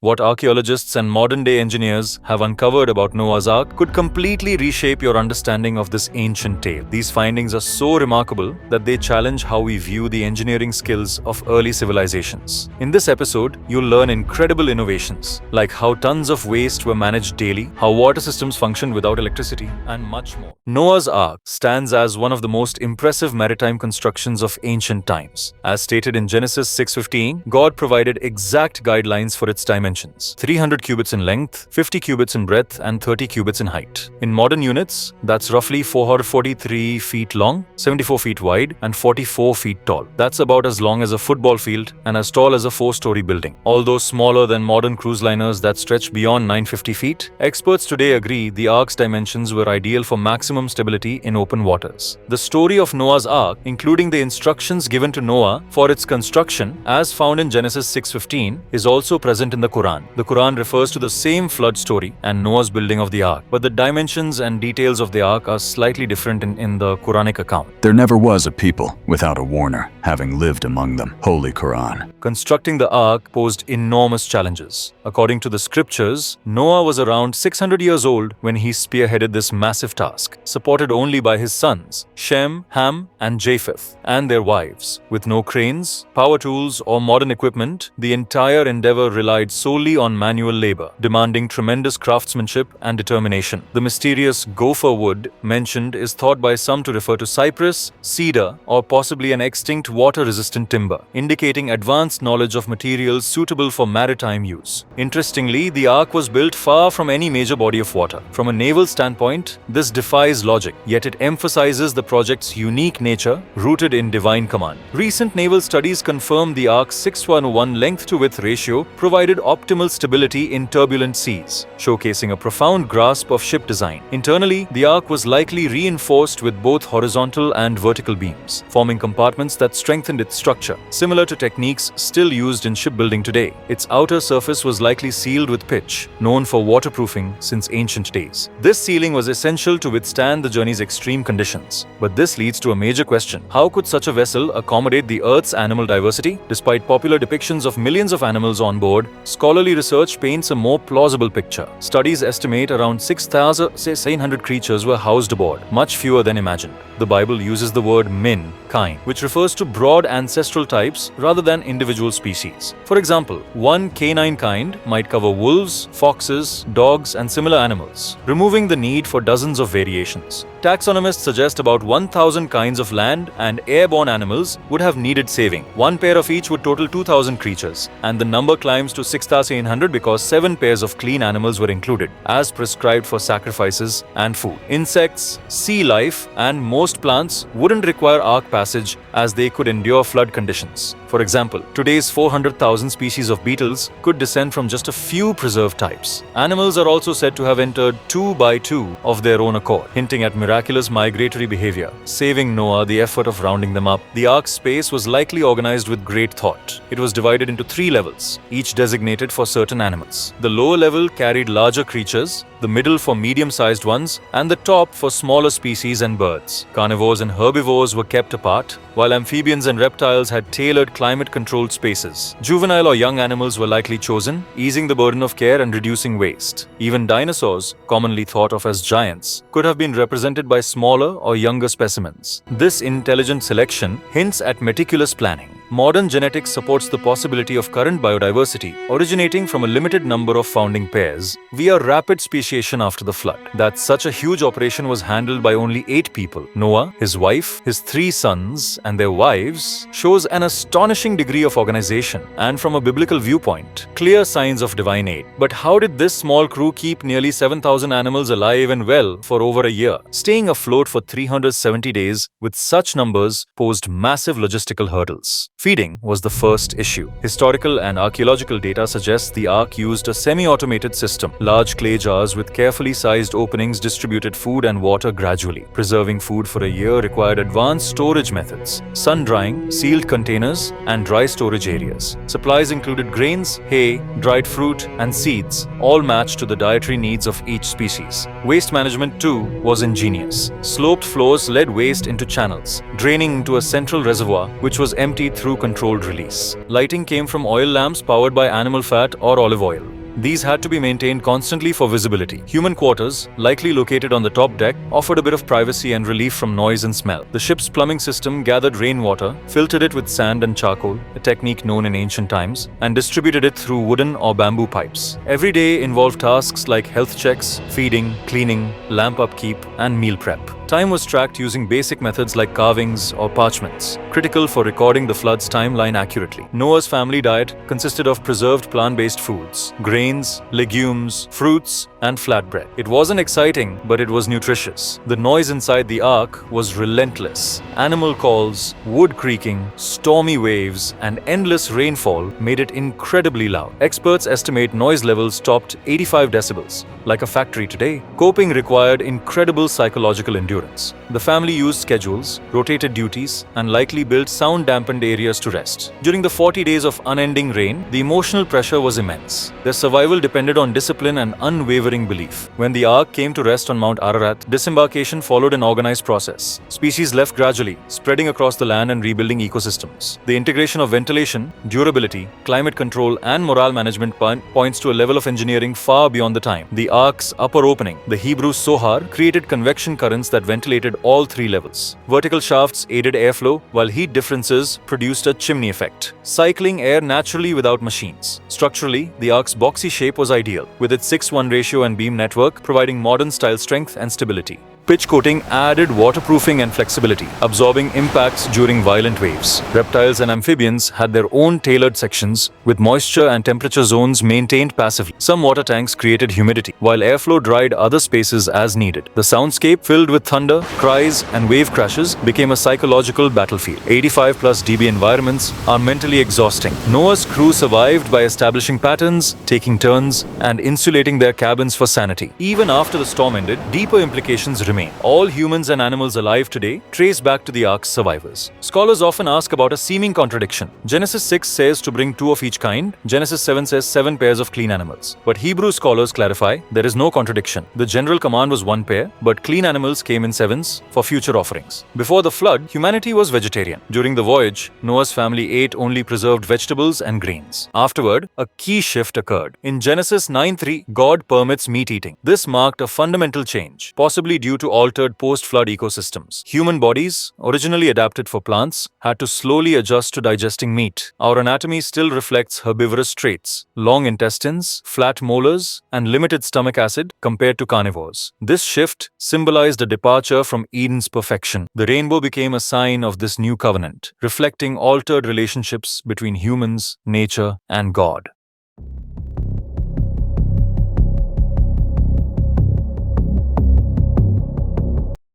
What archaeologists and modern-day engineers have uncovered about Noah's Ark could completely reshape your understanding of this ancient tale. These findings are so remarkable that they challenge how we view the engineering skills of early civilizations. In this episode, you'll learn incredible innovations, like how tons of waste were managed daily, how water systems functioned without electricity, and much more. Noah's Ark stands as one of the most impressive maritime constructions of ancient times. As stated in Genesis 6:15, God provided exact guidelines for its dimensions. 300 cubits in length, 50 cubits in breadth, and 30 cubits in height. In modern units, that's roughly 443 feet long, 74 feet wide, and 44 feet tall. That's about as long as a football field and as tall as a 4-story building. Although smaller than modern cruise liners that stretch beyond 950 feet, experts today agree the Ark's dimensions were ideal for maximum stability in open waters. The story of Noah's Ark, including the instructions given to Noah for its construction, as found in Genesis 6:15, is also present in the Quran. The Quran refers to the same flood story and Noah's building of the Ark, but the dimensions and details of the Ark are slightly different in the Quranic account. There never was a people without a warner, having lived among them. Holy Quran. Constructing the Ark posed enormous challenges. According to the scriptures, Noah was around 600 years old when he spearheaded this massive task, supported only by his sons, Shem, Ham, and Japheth, and their wives. With no cranes, power tools, or modern equipment, the entire endeavor relied solely on manual labor, demanding tremendous craftsmanship and determination. The mysterious gopher wood mentioned is thought by some to refer to cypress, cedar, or possibly an extinct water-resistant timber, indicating advanced knowledge of materials suitable for maritime use. Interestingly, the Ark was built far from any major body of water. From a naval standpoint, this defies logic, yet it emphasizes the project's unique nature, rooted in divine command. Recent naval studies confirm the Ark's 6:1 length-to-width ratio provided optimal stability in turbulent seas, showcasing a profound grasp of ship design. Internally, the Ark was likely reinforced with both horizontal and vertical beams, forming compartments that strengthened its structure, similar to techniques still used in shipbuilding today. Its outer surface was likely sealed with pitch, known for waterproofing since ancient days. This sealing was essential to withstand the journey's extreme conditions. But this leads to a major question. How could such a vessel accommodate the Earth's animal diversity? Despite popular depictions of millions of animals on board, scholarly research paints a more plausible picture. Studies estimate around 6,700 creatures were housed aboard, much fewer than imagined. The Bible uses the word min, kind, which refers to broad ancestral types rather than individual species. For example, one canine kind might cover wolves, foxes, dogs, and similar animals, removing the need for dozens of variations. Taxonomists suggest about 1,000 kinds of land and airborne animals would have needed saving. One pair of each would total 2,000 creatures, and the number climbs to 6,700 because 7 pairs of clean animals were included, as prescribed for sacrifices and food. Insects, sea life, and most plants wouldn't require Ark passage as they could endure flood conditions. For example, today's 400,000 species of beetles could descend from just a few preserved types. Animals are also said to have entered 2 by 2 of their own accord, hinting at miraculous migratory behavior, saving Noah the effort of rounding them up. The Ark's space was likely organized with great thought. It was divided into 3 levels, each designated for certain animals. The lower level carried larger creatures, the middle for medium-sized ones, and the top for smaller species and birds. Carnivores and herbivores were kept apart, while amphibians and reptiles had tailored climate-controlled spaces. Juvenile or young animals were likely chosen, easing the burden of care and reducing waste. Even dinosaurs, commonly thought of as giants, could have been represented by smaller or younger specimens. This intelligent selection hints at meticulous planning. Modern genetics supports the possibility of current biodiversity originating from a limited number of founding pairs via rapid speciation after the flood. That such a huge operation was handled by only 8 people, Noah, his wife, his 3 sons, and their wives, shows an astonishing degree of organization and, from a biblical viewpoint, clear signs of divine aid. But how did this small crew keep nearly 7,000 animals alive and well for over a year? Staying afloat for 370 days with such numbers posed massive logistical hurdles. Feeding was the first issue. Historical and archaeological data suggests the Ark used a semi-automated system. Large clay jars with carefully sized openings distributed food and water gradually. Preserving food for a year required advanced storage methods, sun-drying, sealed containers, and dry storage areas. Supplies included grains, hay, dried fruit, and seeds, all matched to the dietary needs of each species. Waste management, too, was ingenious. Sloped floors led waste into channels, draining into a central reservoir, which was emptied through through controlled release. Lighting came from oil lamps powered by animal fat or olive oil. These had to be maintained constantly for visibility. Human quarters, likely located on the top deck, offered a bit of privacy and relief from noise and smell. The ship's plumbing system gathered rainwater, filtered it with sand and charcoal, a technique known in ancient times, and distributed it through wooden or bamboo pipes. Every day involved tasks like health checks, feeding, cleaning, lamp upkeep, and meal prep. Time was tracked using basic methods like carvings or parchments, critical for recording the flood's timeline accurately. Noah's family diet consisted of preserved plant-based foods, grains, legumes, fruits, and flatbread. It wasn't exciting, but it was nutritious. The noise inside the ark was relentless. Animal calls, wood creaking, stormy waves, and endless rainfall made it incredibly loud. Experts estimate noise levels topped 85 decibels. Like a factory today, coping required incredible psychological endurance. The family used schedules, rotated duties, and likely built sound-dampened areas to rest. During the 40 days of unending rain, the emotional pressure was immense. Their survival depended on discipline and unwavering belief. When the ark came to rest on Mount Ararat, disembarkation followed an organized process. Species left gradually, spreading across the land and rebuilding ecosystems. The integration of ventilation, durability, climate control, and morale management points to a level of engineering far beyond the time. The ark's upper opening, the Hebrew sohar, created convection currents that ventilated all three levels. Vertical shafts aided airflow, while heat differences produced a chimney effect, cycling air naturally without machines. Structurally, the ark's boxy shape was ideal, with its 6:1 ratio and beam network providing modern-style strength and stability. Pitch coating added waterproofing and flexibility, absorbing impacts during violent waves. Reptiles and amphibians had their own tailored sections, with moisture and temperature zones maintained passively. Some water tanks created humidity, while airflow dried other spaces as needed. The soundscape, filled with thunder, cries, and wave crashes, became a psychological battlefield. 85+ dB environments are mentally exhausting. Noah's crew survived by establishing patterns, taking turns, and insulating their cabins for sanity. Even after the storm ended, deeper implications remained. All humans and animals alive today trace back to the ark's survivors. Scholars often ask about a seeming contradiction. Genesis 6 says to bring 2 of each kind. Genesis 7 says 7 pairs of clean animals. But Hebrew scholars clarify there is no contradiction. The general command was 1 pair, but clean animals came in 7s for future offerings. Before the flood, humanity was vegetarian. During the voyage, Noah's family ate only preserved vegetables and grains. Afterward, a key shift occurred. In Genesis 9:3, God permits meat eating. This marked a fundamental change, possibly due to altered post-flood ecosystems. Human bodies, originally adapted for plants, had to slowly adjust to digesting meat. Our anatomy still reflects herbivorous traits: long intestines, flat molars, and limited stomach acid compared to carnivores. This shift symbolized a departure from Eden's perfection. The rainbow became a sign of this new covenant, reflecting altered relationships between humans, nature, and God.